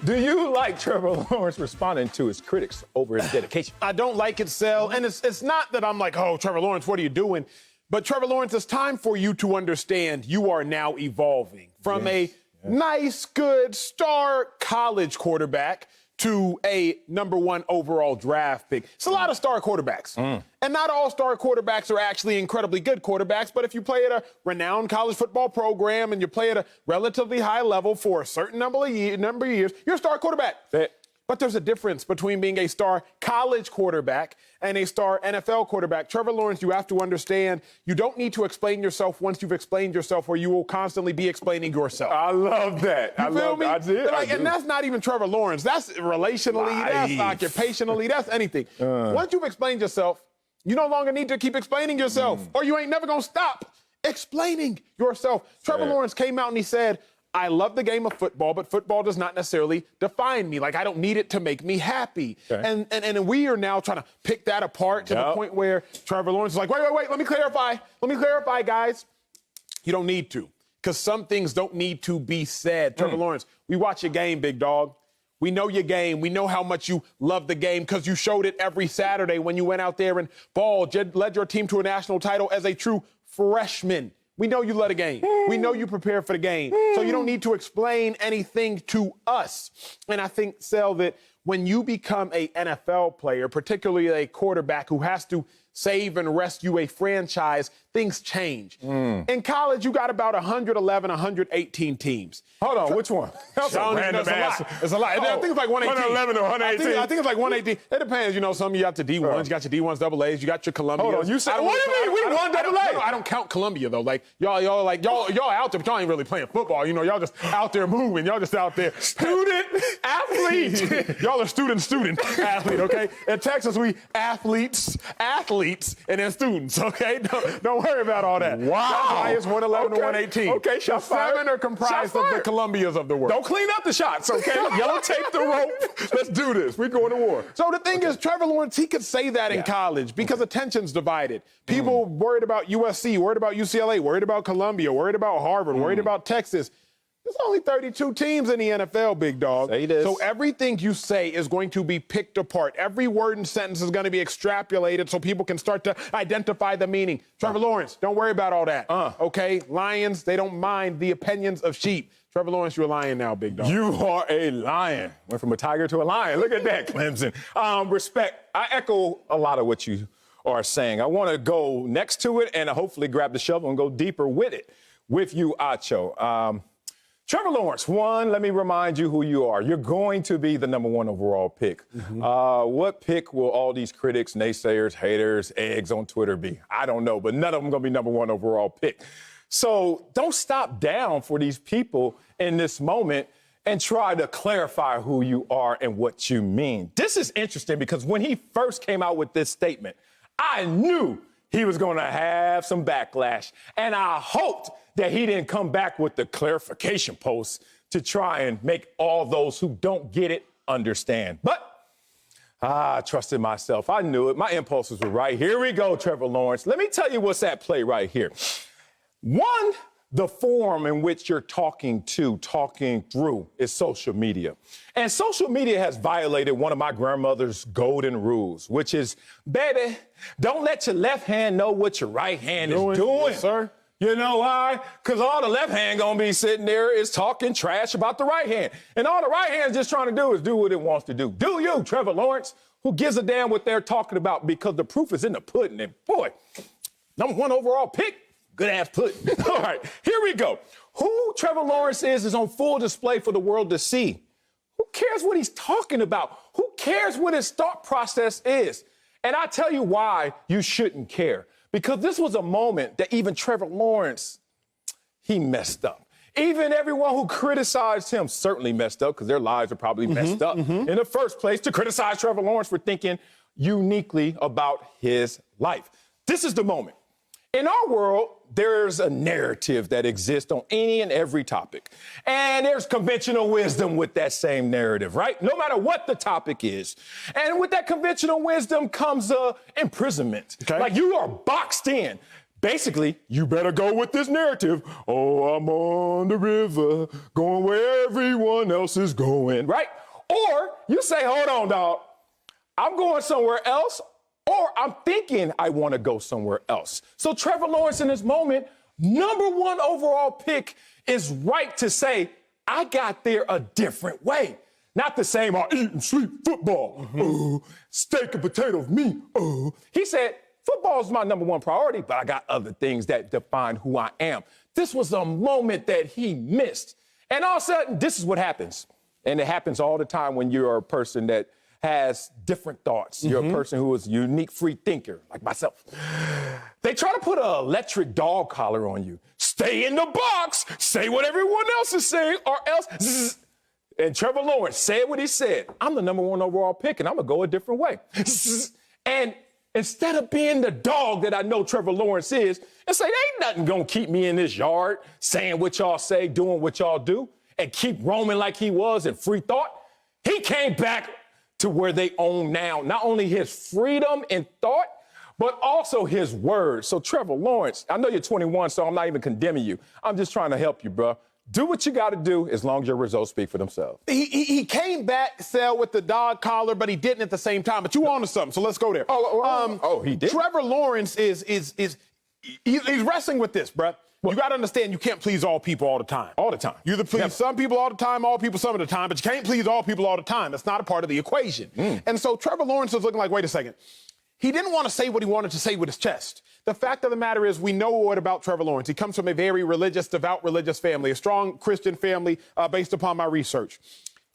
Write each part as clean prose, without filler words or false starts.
Do you like Trevor Lawrence responding to his critics over his dedication? I don't like it, Sel. And it's not that I'm like, oh, Trevor Lawrence, what are you doing? But Trevor Lawrence, it's time for you to understand you are now evolving from a nice, good, star college quarterback to a number 1 overall draft pick. It's a lot of star quarterbacks. And not all star quarterbacks are actually incredibly good quarterbacks, but if you play at a renowned college football program and you play at a relatively high level for a certain number of years, you're a star quarterback. But there's a difference between being a star college quarterback and a star NFL quarterback. Trevor Lawrence, you have to understand, you don't need to explain yourself once you've explained yourself, or you will constantly be explaining yourself. I love that. You feel me? I did. And that's not even Trevor Lawrence. That's relationally, that's occupationally, that's anything. Once you've explained yourself, you no longer need to keep explaining yourself, or you ain't never going to stop explaining yourself. Trevor Lawrence came out and he said, I love the game of football, but football does not necessarily define me. Like, I don't need it to make me happy. And we are now trying to pick that apart to the point where Trevor Lawrence is like, wait, let me clarify. Let me clarify, guys. You don't need to, because some things don't need to be said. Trevor Lawrence, we watch your game, big dog. We know your game. We know how much you love the game because you showed it every Saturday when you went out there and balled, led your team to a national title as a true freshman. We know you love the game. We know you prepare for the game. So you don't need to explain anything to us. And I think, Sel, that when you become a NFL player, particularly a quarterback who has to save and rescue a franchise, things change. In college, you got about 111, 118 teams. Hold on, which one? That's a random answer. It's a lot. I think it's like 118. 111 or 118. I think it's like 118. It depends. You know, some of you got your D1s, you got your D1s, double A's, you got your Columbias. Hold on, you said, what do you mean? We won double A. No, I don't count Columbia, though. Like, y'all out there, but y'all ain't really playing football. You know, y'all just out there moving. Y'all just out there. Student athlete. Y'all are student athlete, okay? In Texas, we athletes, and then students, okay? Don't worry about all that. Wow. Highest 111 to 118. Okay, shot fired. 7 are comprised of the Columbias of the world. Don't clean up the shots, okay? Yellow tape the rope. Let's do this. We're going to war. So the thing is, Trevor Lawrence, he could say that in college because attention's divided. People worried about USC, worried about UCLA, worried about Columbia, worried about Harvard, worried about Texas. There's only 32 teams in the NFL, big dog. Say this. So everything you say is going to be picked apart. Every word and sentence is going to be extrapolated so people can start to identify the meaning. Trevor Lawrence, don't worry about all that, okay? Lions, they don't mind the opinions of sheep. Trevor Lawrence, you're a lion now, big dog. You are a lion. Went from a tiger to a lion. Look at that, Clemson. Respect. I echo a lot of what you are saying. I want to go next to it and hopefully grab the shovel and go deeper with it with you, Acho. Trevor Lawrence, one, let me remind you who you are. You're going to be the number 1 overall pick. What pick will all these critics, naysayers, haters, eggs on Twitter be? I don't know, but none of them going to be number 1 overall pick. So don't stop down for these people in this moment and try to clarify who you are and what you mean. This is interesting because when he first came out with this statement, I knew he was going to have some backlash, and I hoped that he didn't come back with the clarification post to try and make all those who don't get it understand. But I trusted myself. I knew it. My impulses were right. Here we go, Trevor Lawrence. Let me tell you what's at play right here. One, the form in which you're talking through is social media. And social media has violated one of my grandmother's golden rules, which is, baby, don't let your left hand know what your right hand is doing. Yes, sir. You know why? Because all the left hand gonna be sitting there is talking trash about the right hand. And all the right hand's just trying to do is do what it wants to do. Do you, Trevor Lawrence? Who gives a damn what they're talking about? Because the proof is in the pudding. And boy, number 1 overall pick, good ass pudding. All right, here we go. Who Trevor Lawrence is on full display for the world to see. Who cares what he's talking about? Who cares what his thought process is? And I tell you why you shouldn't care. Because this was a moment that even Trevor Lawrence, he messed up. Even everyone who criticized him certainly messed up because their lives are probably messed up in the first place to criticize Trevor Lawrence for thinking uniquely about his life. This is the moment. In our world, there's a narrative that exists on any and every topic. And there's conventional wisdom with that same narrative, right? No matter what the topic is. And with that conventional wisdom comes imprisonment. Okay. Like you are boxed in. Basically, you better go with this narrative. Oh, I'm on the river, going where everyone else is going, right? Or you say, hold on, dog. I'm going somewhere else, or I'm thinking I want to go somewhere else. So Trevor Lawrence in this moment, #1 overall pick, is right to say, I got there a different way. Not the same, I eat and sleep football. Oh, steak and potatoes, me. Oh. He said, football is my #1 priority, but I got other things that define who I am. This was a moment that he missed. And all of a sudden, this is what happens. And it happens all the time when you're a person that has different thoughts. You're a person who is a unique free thinker, like myself. They try to put an electric dog collar on you. Stay in the box, say what everyone else is saying, or else zzz. And Trevor Lawrence said what he said. I'm the #1 overall pick, and I'm going to go a different way. And instead of being the dog that I know Trevor Lawrence is, and say, there ain't nothing going to keep me in this yard saying what y'all say, doing what y'all do, and keep roaming like he was in free thought, he came back to where they own now, not only his freedom in thought, but also his words. So Trevor Lawrence, I know you're 21, so I'm not even condemning you. I'm just trying to help you, bro. Do what you got to do as long as your results speak for themselves. He came back, Sal, with the dog collar, but he didn't at the same time. But you on to something, so let's go there. He did? Trevor Lawrence is he's wrestling with this, bruh. You got to understand you can't please all people all the time. All the time. You either please some people all the time, all people some of the time, but you can't please all people all the time. That's not a part of the equation. And so Trevor Lawrence is looking like, wait a second. He didn't want to say what he wanted to say with his chest. The fact of the matter is, we know what about Trevor Lawrence. He comes from a very religious, devout religious family, a strong Christian family based upon my research.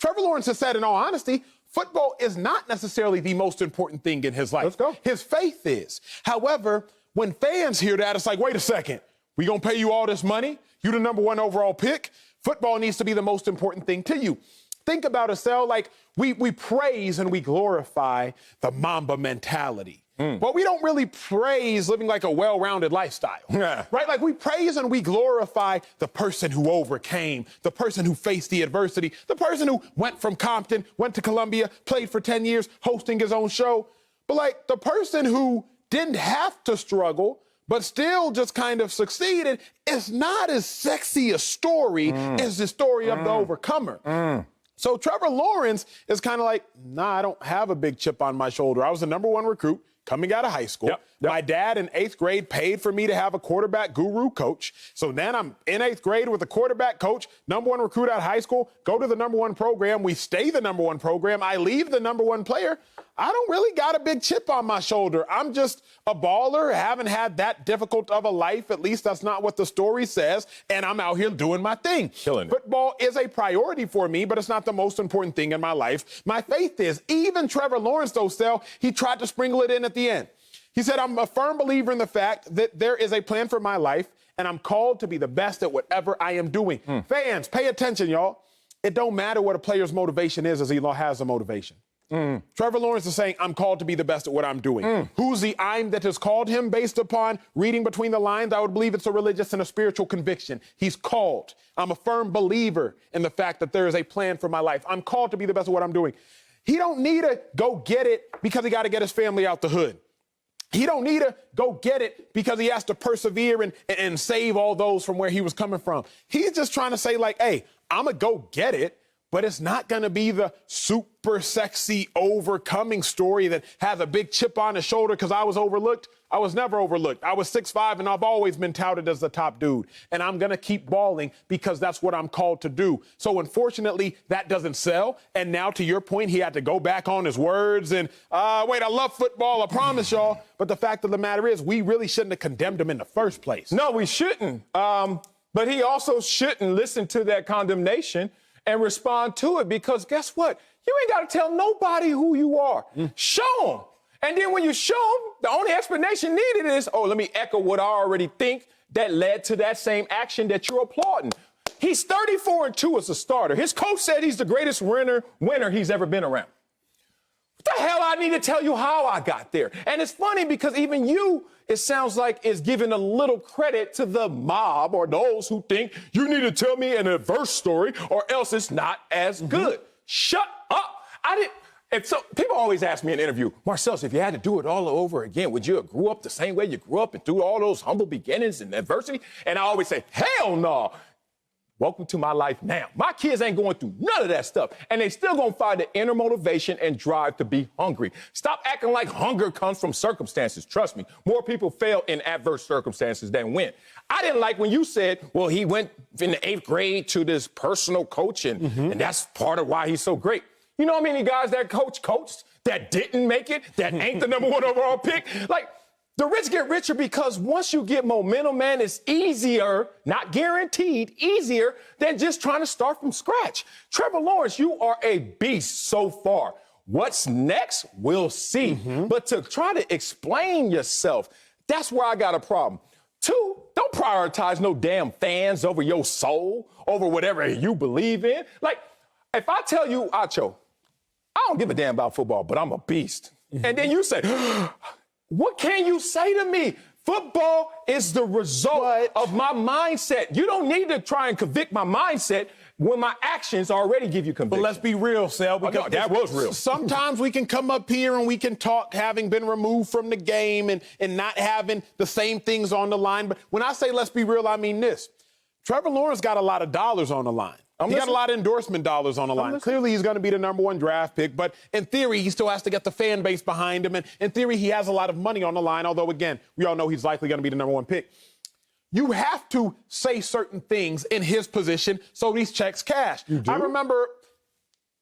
Trevor Lawrence has said, in all honesty, football is not necessarily the most important thing in his life. Let's go. His faith is. However, when fans hear that, it's like, wait a second. We gonna pay you all this money? You the #1 overall pick? Football needs to be the most important thing to you. Think about it, Sal, like we praise and we glorify the Mamba mentality. But we don't really praise living like a well-rounded lifestyle, right? Like we praise and we glorify the person who overcame, the person who faced the adversity, the person who went from Compton, went to Columbia, played for 10 years, hosting his own show. But like the person who didn't have to struggle, but still just kind of succeeded, is not as sexy a story as the story of the overcomer. So Trevor Lawrence is kind of like, nah, I don't have a big chip on my shoulder. I was the #1 recruit coming out of high school. My dad in 8th grade paid for me to have a quarterback guru coach. So then I'm in 8th grade with a quarterback coach, #1 recruit out of high school, go to the #1 program. We stay the #1 program. I leave the #1 player. I don't really got a big chip on my shoulder. I'm just a baller, haven't had that difficult of a life. At least that's not what the story says. And I'm out here doing my thing. Killing it. Football is a priority for me, but it's not the most important thing in my life. My faith is. Even Trevor Lawrence, though, Sal, he tried to sprinkle it in at the end. He said, I'm a firm believer in the fact that there is a plan for my life, and I'm called to be the best at whatever I am doing. Fans, pay attention, y'all. It don't matter what a player's motivation is as he has a motivation. Trevor Lawrence is saying, I'm called to be the best at what I'm doing. Who's the I'm that has called him based upon reading between the lines? I would believe it's a religious and a spiritual conviction. He's called. I'm a firm believer in the fact that there is a plan for my life. I'm called to be the best at what I'm doing. He don't need to go get it because he got to get his family out the hood. He don't need to go get it because he has to persevere and save all those from where he was coming from. He's just trying to say, like, hey, I'm going to go get it, but it's not going to be the super sexy overcoming story that has a big chip on his shoulder because I was overlooked. I was never overlooked. I was 6'5", and I've always been touted as the top dude. And I'm going to keep balling because that's what I'm called to do. So unfortunately, that doesn't sell. And now, to your point, he had to go back on his words and, wait, I love football, I promise y'all. But the fact of the matter is, we really shouldn't have condemned him in the first place. No, we shouldn't. But he also shouldn't listen to that condemnation and respond to it, because guess what? You ain't got to tell nobody who you are. Show them. And then when you show them, the only explanation needed is, oh, let me echo what I already think that led to that same action that you're applauding. He's 34-2 as a starter. His coach said he's the greatest winner he's ever been around. What the hell I need to tell you how I got there? And it's funny because even you, it sounds like, is giving a little credit to the mob or those who think you need to tell me an adverse story or else it's not as good. Shut up. People always ask me in an interview, Marcellus, if you had to do it all over again, would you have grew up the same way you grew up and through all those humble beginnings and adversity? And I always say, hell no. Welcome to my life now. My kids ain't going through none of that stuff, and they still gonna find the inner motivation and drive to be hungry. Stop acting like hunger comes from circumstances. Trust me, more people fail in adverse circumstances than win. I didn't like when you said, well, he went in the 8th grade to this personal coach, and that's part of why he's so great. You know how many guys that coached that didn't make it, that ain't the number 1 overall pick? Like, the rich get richer because once you get momentum, man, it's easier, not guaranteed, easier than just trying to start from scratch. Trevor Lawrence, you are a beast so far. What's next? We'll see. But to try to explain yourself, that's where I got a problem. 2, don't prioritize no damn fans over your soul, over whatever you believe in. Like, if I tell you, Acho, I don't give a damn about football, but I'm a beast. And then you say, what can you say to me? Football is the result of my mindset. You don't need to try and convict my mindset when my actions already give you conviction. But let's be real, Sal, because that was real. Sometimes we can come up here and we can talk having been removed from the game and not having the same things on the line. But when I say let's be real, I mean this. Trevor Lawrence got a lot of dollars on the line. He got a lot of endorsement dollars on the line. Clearly, he's going to be the number 1 draft pick, but in theory, he still has to get the fan base behind him. And in theory, he has a lot of money on the line, although, again, we all know he's likely going to be the number 1 pick. You have to say certain things in his position so these checks cash. You do? I remember.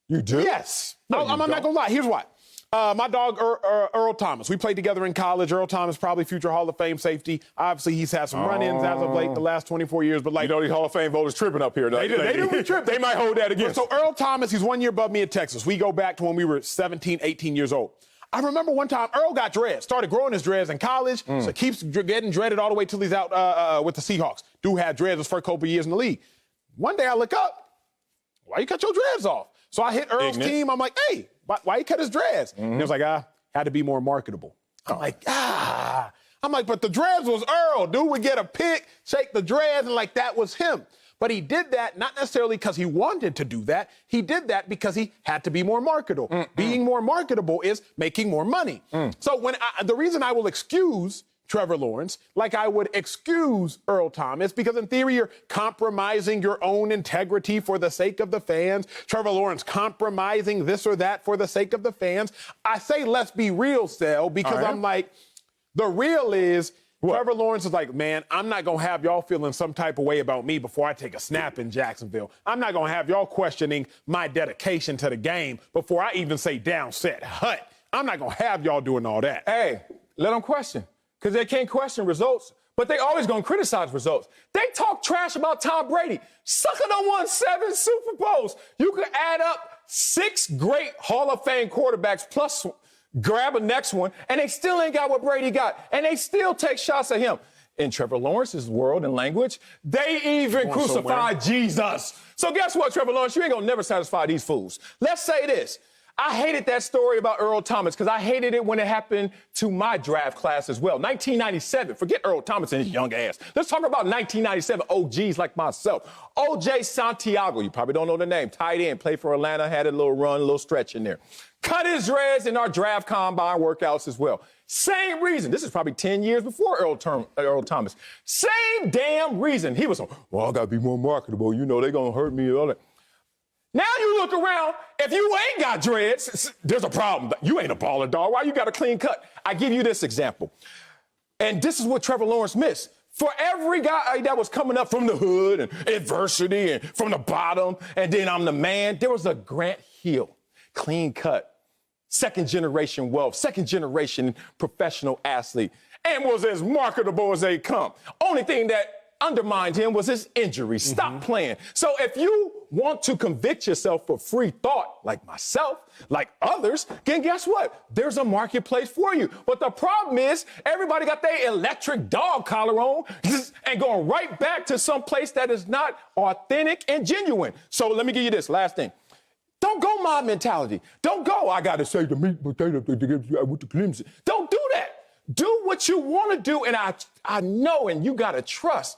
You do? Yes. No, I'm not going to lie. Here's why. My dog, Earl Thomas, we played together in college. Earl Thomas, probably future Hall of Fame safety. Obviously, he's had some run-ins as of late the last 24 years. But, like, you know, these Hall of Fame voters tripping up here. They do be tripping. They might hold that against. So Earl Thomas, he's 1 year above me at Texas. We go back to when we were 17, 18 years old. I remember one time Earl got dreads, started growing his dreads in college, so keeps getting dreaded all the way till he's out with the Seahawks. Dude had dreads his first couple of years in the league. One day I look up, why you cut your dreads off? So I hit Earl's team. I'm like, hey, why you cut his dreads? And he was like, had to be more marketable. I'm like, but the dreads was Earl. Dude would get a pick, shake the dreads, and like that was him. But he did that not necessarily because he wanted to do that. He did that because he had to be more marketable. Being more marketable is making more money. So the reason I will excuse Trevor Lawrence like I would excuse Earl Thomas, because in theory you're compromising your own integrity for the sake of the fans. Trevor Lawrence compromising this or that for the sake of the fans. I say let's be real, Sel, because I'm like, the real is Trevor Lawrence is like, man, I'm not going to have y'all feeling some type of way about me before I take a snap in Jacksonville. I'm not going to have y'all questioning my dedication to the game before I even say down, set, hut. I'm not going to have y'all doing all that. Hey, let them question, because they can't question results, but they always going to criticize results. They talk trash about Tom Brady. Sucker done won 7 Super Bowls. You could add up 6 great Hall of Fame quarterbacks plus grab a next one, and they still ain't got what Brady got, and they still take shots at him. In Trevor Lawrence's world and language, they even crucified Jesus. So guess what, Trevor Lawrence? You ain't gonna never satisfy these fools. Let's say this. I hated that story about Earl Thomas because I hated it when it happened to my draft class as well. 1997, forget Earl Thomas and his young ass. Let's talk about 1997 OGs like myself. O.J. Santiago, you probably don't know the name, tight end, played for Atlanta, had a little run, a little stretch in there. Cut his dreads in our draft combine workouts as well. Same reason. This is probably 10 years before Earl Thomas. Same damn reason. He was, well, I got to be more marketable. You know, they're going to hurt me and all that. Now you look around, if you ain't got dreads, there's a problem. You ain't a baller, dog. Why you got a clean cut? I give you this example. And this is what Trevor Lawrence missed. For every guy that was coming up from the hood and adversity and from the bottom, and then I'm the man, there was a Grant Hill, clean cut, second generation wealth, second generation professional athlete, and was as marketable as they come. Only thing that undermined him was his injury. Stop playing. So if you want to convict yourself for free thought, like myself, like others, then guess what? There's a marketplace for you. But the problem is everybody got their electric dog collar on and going right back to some place that is not authentic and genuine. So let me give you this last thing. Don't go mob mentality. Don't go, I got to say the meat potato with the Clemson. Don't do that. Do what you want to do. And I know, and you got to trust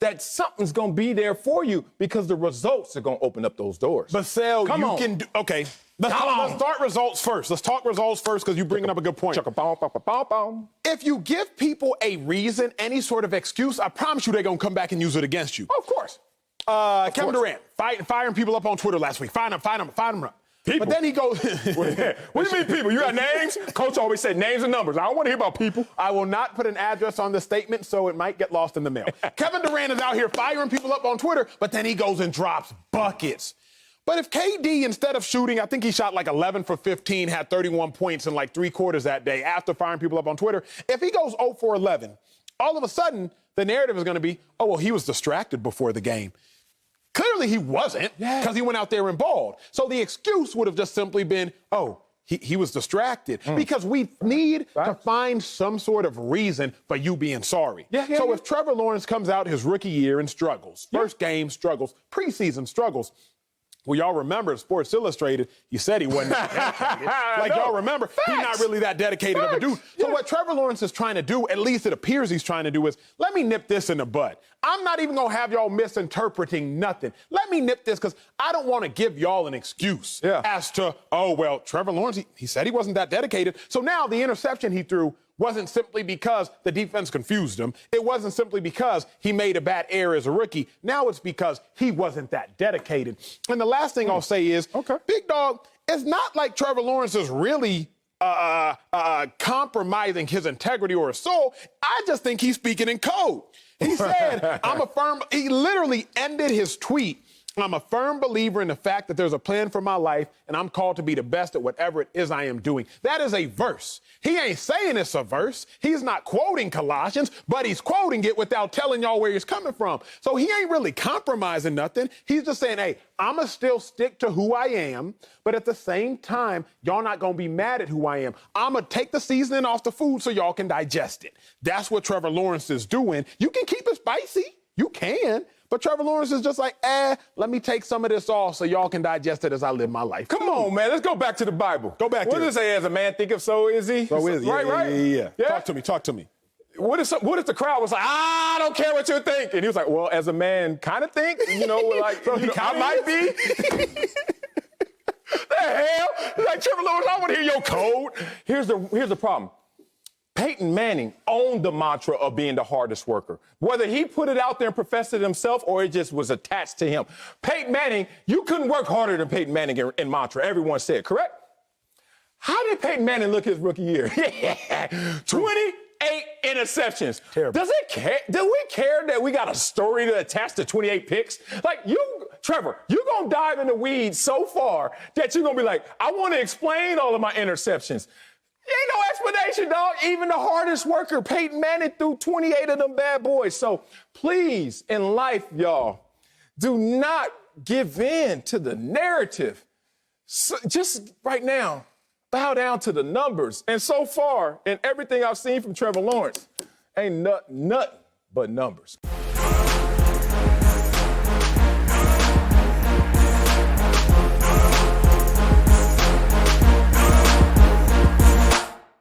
that something's going to be there for you because the results are going to open up those doors. But Sal, you can do, okay, Let's start results first. Let's talk results first because you're bringing up a good point. If you give people a reason, any sort of excuse, I promise you they're going to come back and use it against you. Of course. Kevin Durant, firing people up on Twitter last week. Fire them up. People. But then he goes... What do you mean people? You got names? Coach always said names and numbers. I don't want to hear about people. I will not put an address on the statement, so it might get lost in the mail. Kevin Durant is out here firing people up on Twitter, but then he goes and drops buckets. But if KD, instead of shooting, I think he shot like 11 for 15, had 31 points in like 3 quarters that day after firing people up on Twitter. If he goes 0 for 11, all of a sudden, the narrative is going to be, oh, well, he was distracted before the game. Clearly he wasn't because he went out there and balled. So the excuse would have just simply been, oh, he was distracted. Because we need to find some sort of reason for you being sorry. So if Trevor Lawrence comes out his rookie year and struggles, first game struggles, preseason struggles, well, y'all remember Sports Illustrated, he said he wasn't that dedicated. Y'all remember, he's not really that dedicated of a dude. So what Trevor Lawrence is trying to do, at least it appears he's trying to do, is let me nip this in the bud. I'm not even going to have y'all misinterpreting nothing. Let me nip this because I don't want to give y'all an excuse as to, oh, well, Trevor Lawrence, he said he wasn't that dedicated. So now the interception he threw wasn't simply because the defense confused him. It wasn't simply because he made a bad error as a rookie. Now it's because he wasn't that dedicated. And the last thing I'll say is, Big Dog, it's not like Trevor Lawrence is really compromising his integrity or his soul. I just think he's speaking in code. He said, he literally ended his tweet. I'm a firm believer in the fact that there's a plan for my life, and I'm called to be the best at whatever it is I am doing. That is a verse. He ain't saying it's a verse. He's not quoting Colossians, but he's quoting it without telling y'all where he's coming from. So he ain't really compromising nothing. He's just saying, hey, I'm going to still stick to who I am, but at the same time, y'all not going to be mad at who I am. I'm going to take the seasoning off the food so y'all can digest it. That's what Trevor Lawrence is doing. You can keep it spicy. You can. But Trevor Lawrence is just like, let me take some of this off so y'all can digest it as I live my life. Come on, man. Let's go back to the Bible. Go back What does it say? As a man thinketh, so is he? So is he. Right? Yeah. Talk to me. What if the crowd was like, I don't care what you think? And he was like, well, as a man kind of think, I might be. The hell? Like, Trevor Lawrence, I want to hear your code. Here's the problem. Peyton Manning owned the mantra of being the hardest worker. Whether he put it out there and professed it himself or it just was attached to him. Peyton Manning, you couldn't work harder than Peyton Manning in mantra. Everyone said, correct? How did Peyton Manning look his rookie year? 28 interceptions. Terrible. Does it care? Do we care that we got a story to attach to 28 picks? Like, Trevor, you're going to dive in the weeds so far that you're going to be like, I want to explain all of my interceptions. Ain't no explanation, dog. Even the hardest worker, Peyton Manning, threw 28 of them bad boys. So please, in life, y'all, do not give in to the narrative. So just right now, bow down to the numbers. And so far, in everything I've seen from Trevor Lawrence, ain't nothing but numbers.